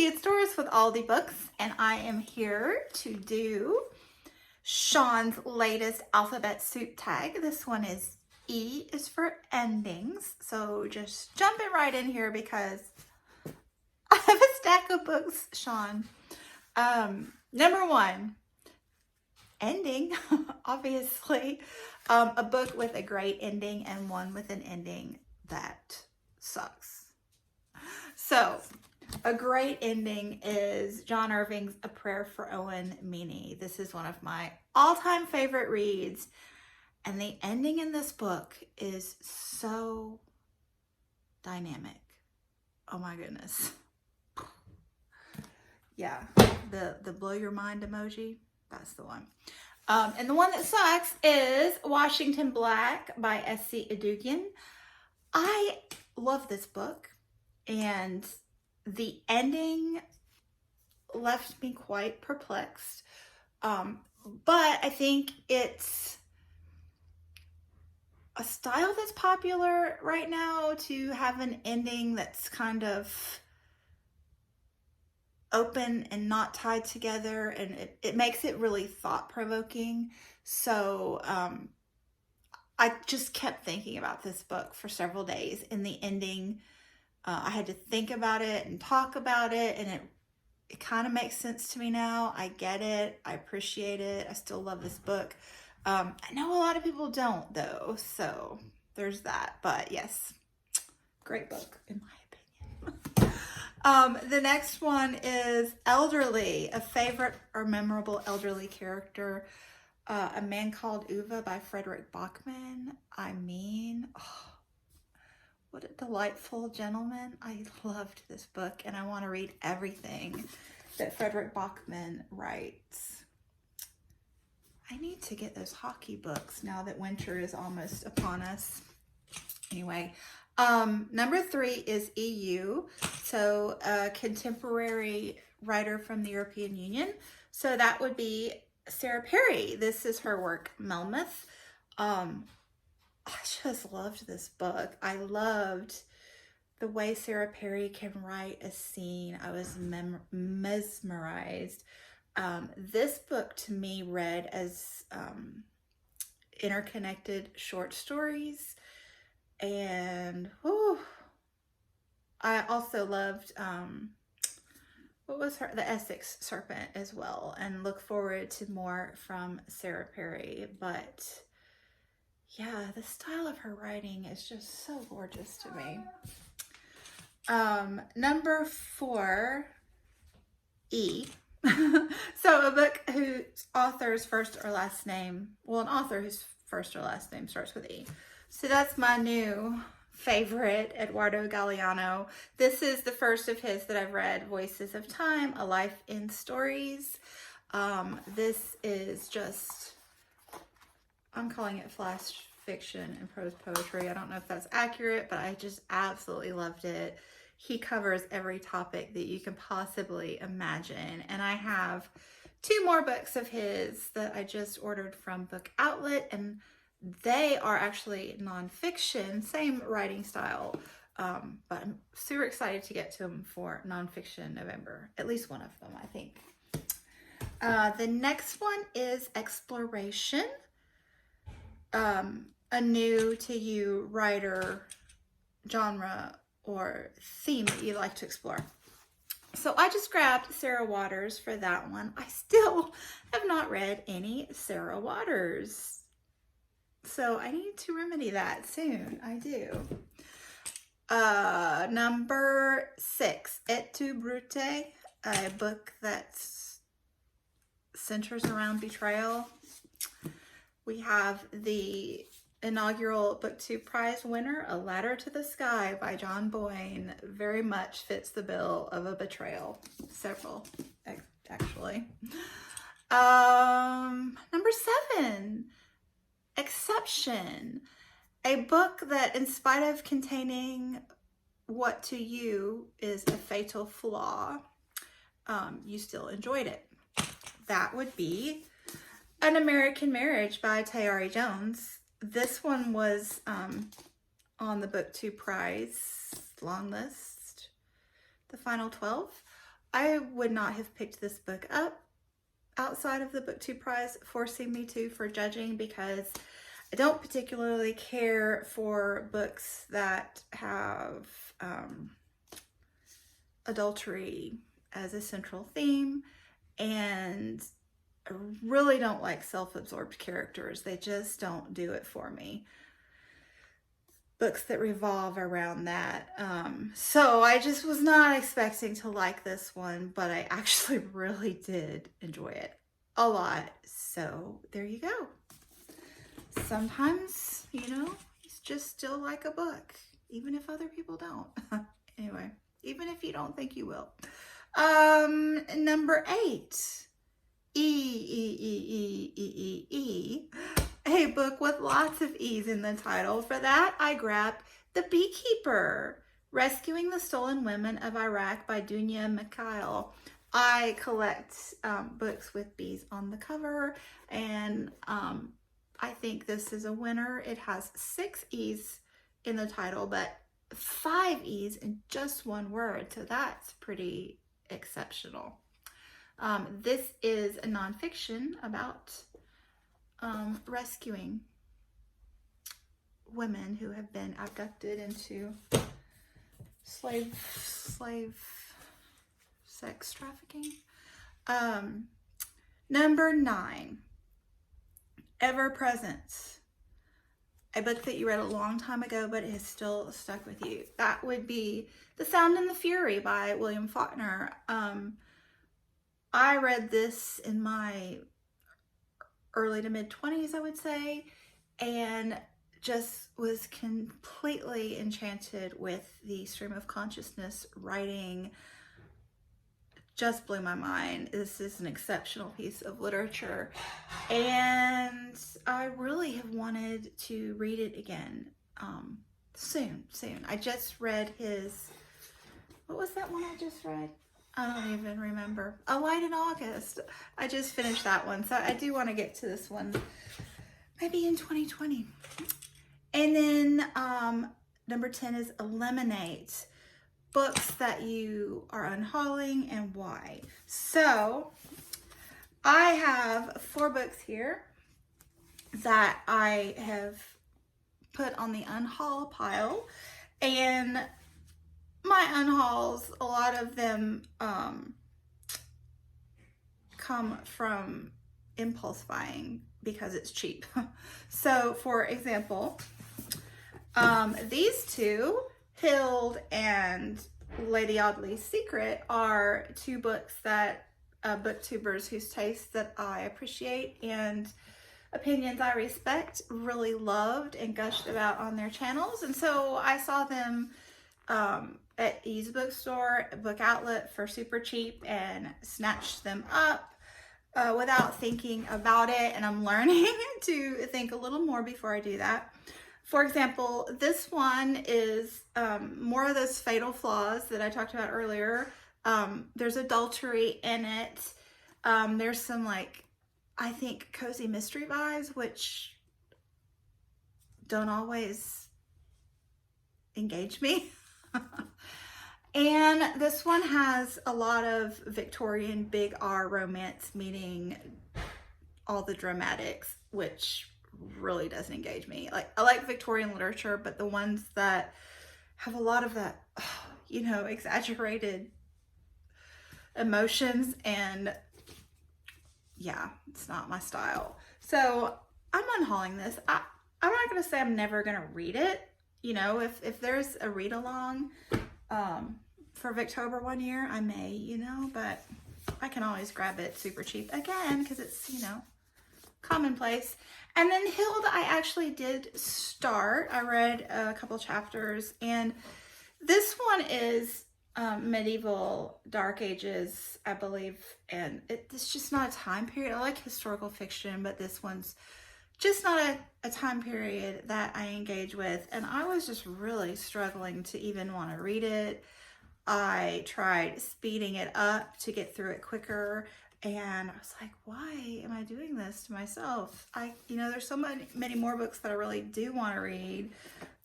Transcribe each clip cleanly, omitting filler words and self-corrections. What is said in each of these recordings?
it's Doris with Aldi Books, and I am here to do Shawn's latest alphabet soup tag. This one is E is for endings, so just jumping right in here because I have a stack of books, Shawn. Number one, ending, obviously. A book with a great ending and one with an ending that sucks. So, a great ending is John Irving's A Prayer for Owen Meany. This is one of my all-time favorite reads. And the ending in this book is so dynamic. Oh my goodness. Yeah, the blow your mind emoji, that's the one. And the one that sucks is Washington Black by S.C. Adukian. I love this book, and the ending left me quite perplexed. But I think it's a style that's popular right now to have an ending that's kind of open and not tied together, and it makes it really thought-provoking. So I just kept thinking about this book for several days. In the ending, I had to think about it and talk about it, and it kind of makes sense to me now. I get it. I appreciate it. I still love this book. I know a lot of people don't, though, so there's that. But yes, great book in my opinion. The next one is Elderly, a favorite or memorable elderly character. A Man Called Uwe by Frederick Bachman. I mean, oh, what a delightful gentleman. I loved this book, and I want to read everything that Frederick Bachman writes. I need to get those hockey books now that winter is almost upon us. Anyway, number 3 is EU. So a contemporary writer from the European Union. So that would be Sarah Perry. This is her work, Melmoth. I just loved this book. I loved the way Sarah Perry can write a scene. I was mesmerized. This book to me read as interconnected short stories, and I also loved what was the Essex Serpent as well, and look forward to more from Sarah Perry. But yeah, the style of her writing is just so gorgeous to me. Number 4, E. So a book whose author's first or last name, well, an author whose first or last name starts with E. So that's my new favorite, Eduardo Galeano. This is the first of his that I've read, Voices of Time, A Life in Stories. This is just, I'm calling it flash fiction and prose poetry. I don't know if that's accurate, but I just absolutely loved it. He covers every topic that you can possibly imagine. And I have 2 more books of his that I just ordered from Book Outlet, and they are actually nonfiction, same writing style. But I'm super excited to get to them for Nonfiction November. At least one of them, I think. The next one is Exploration. A new to you writer, genre, or theme that you'd like to explore. So I just grabbed Sarah Waters for that one. I still have not read any Sarah Waters, so I need to remedy that soon. I do. Number 6, Et tu, Brute, a book that centers around betrayal. We have the inaugural BookTube Prize winner, A Ladder to the Sky by John Boyne. Very much fits the bill of a betrayal. Several, actually. Number 7, Exception. A book that, in spite of containing what to you is a fatal flaw, you still enjoyed it. That would be An American Marriage by Tayari Jones. This one was on the BookTube Prize long list, the final 12. I would not have picked this book up outside of the BookTube Prize forcing me to for judging, because I don't particularly care for books that have adultery as a central theme, and I really don't like self-absorbed characters. They just don't do it for me. Books that revolve around that. So I just was not expecting to like this one, but I actually really did enjoy it a lot. So there you go. Sometimes, you just still like a book, even if other people don't. Anyway, even if you don't think you will. Number 8. A book with lots of E's in the title. For that, I grabbed The Beekeeper, Rescuing the Stolen Women of Iraq by Dunya Mikhail. I collect books with bees on the cover, and I think this is a winner. It has 6 E's in the title, but 5 E's in just one word, so that's pretty exceptional. This is a nonfiction about rescuing women who have been abducted into slave sex trafficking. Number 9, Ever Present, a book that you read a long time ago, but it has still stuck with you. That would be The Sound and the Fury by William Faulkner. I read this in my early to mid 20s, I would say, and just was completely enchanted with the stream of consciousness writing. Just blew my mind. This is an exceptional piece of literature, and I really have wanted to read it again soon. I just read his, what was that one I just read? I don't even remember. A Light in August. I just finished that one, so I do want to get to this one maybe in 2020. And then number 10 is Eliminate, books that you are unhauling and why. So I have 4 books here that I have put on the unhaul pile, and my unhauls, a lot of them come from impulse buying because it's cheap. So for example, these 2, Hild and Lady Audley's Secret, are 2 books that booktubers whose tastes that I appreciate and opinions I respect really loved and gushed about on their channels. And so I saw them at E's bookstore, book outlet, for super cheap and snatched them up without thinking about it. And I'm learning to think a little more before I do that. For example, this one is more of those fatal flaws that I talked about earlier. There's adultery in it. There's some, like, I think, cozy mystery vibes, which don't always engage me. And this one has a lot of Victorian big R romance meeting all the dramatics, which really doesn't engage me. Like, I like Victorian literature, but the ones that have a lot of that, exaggerated emotions, and yeah, it's not my style. So I'm unhauling this. I'm not going to say I'm never going to read it. If there's a read along for Victober one year, I may, but I can always grab it super cheap again because it's, commonplace. And then Hild, I actually did start. I read a couple chapters, and this one is medieval Dark Ages, I believe, and it's just not a time period. I like historical fiction, but this one's just not a time period that I engage with, and I was just really struggling to even want to read it. I tried speeding it up to get through it quicker, and I was like, why am I doing this to myself? There's so many more books that I really do want to read,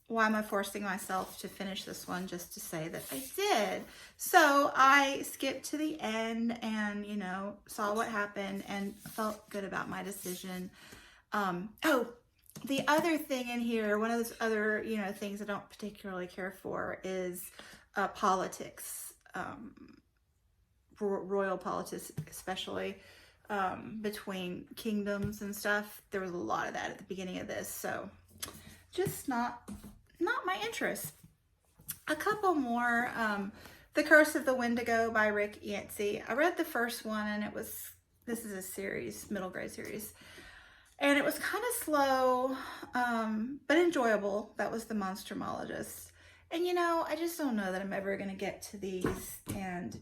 why am I forcing myself to finish this one just to say that I did? So I skipped to the end and, you know, saw what happened and felt good about my decision. Oh, the other thing in here, one of those other, you know, things I don't particularly care for is politics, royal politics, especially between kingdoms and stuff. There was a lot of that at the beginning of this, so just not my interest. A couple more. The Curse of the Wendigo by Rick Yancey. I read the first one, and this is a series, middle grade series. And it was kind of slow, but enjoyable. That was the Monstermologist. And, you know, I just don't know that I'm ever going to get to these, and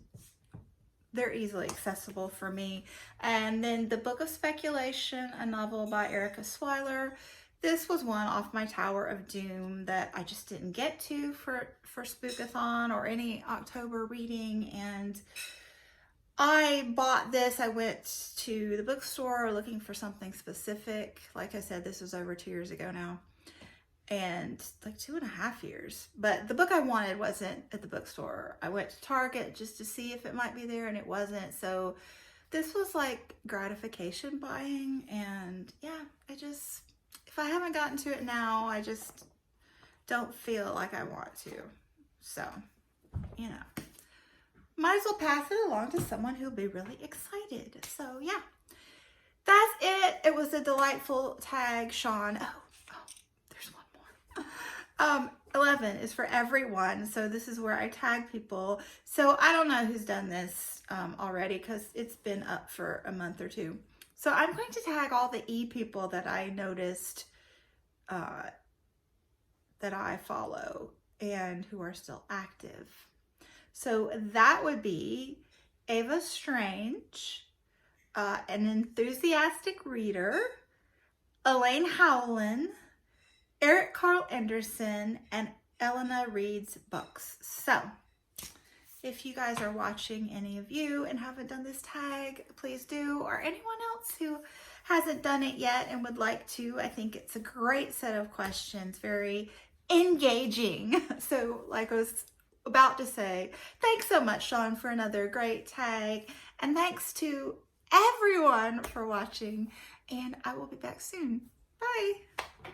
they're easily accessible for me. And then The Book of Speculation, a novel by Erica Swyler. This was one off my Tower of Doom that I just didn't get to for Spookathon or any October reading, and I bought this. I went to the bookstore looking for something specific. Like I said, this was over 2 years ago now, and like 2.5 years. But the book I wanted wasn't at the bookstore. I went to Target just to see if it might be there, and it wasn't. So this was like gratification buying, and yeah, if I haven't gotten to it now, I just don't feel like I want to. So, you know, might as well pass it along to someone who'll be really excited. So yeah, that's it. It was a delightful tag, Shawn. Oh, there's one more. 11 is for everyone. So this is where I tag people. So I don't know who's done this already because it's been up for a month or two. So I'm going to tag all the E people that I noticed that I follow and who are still active. So that would be Ava Strange, an enthusiastic reader, Elaine Howland, Eric Carl Anderson, and Elena Reads Books. So if you guys are watching, any of you, and haven't done this tag, please do, or anyone else who hasn't done it yet and would like to. I think it's a great set of questions, very engaging. So like I was about to say, thanks so much, Shawn, for another great tag, and thanks to everyone for watching, and I will be back soon. Bye.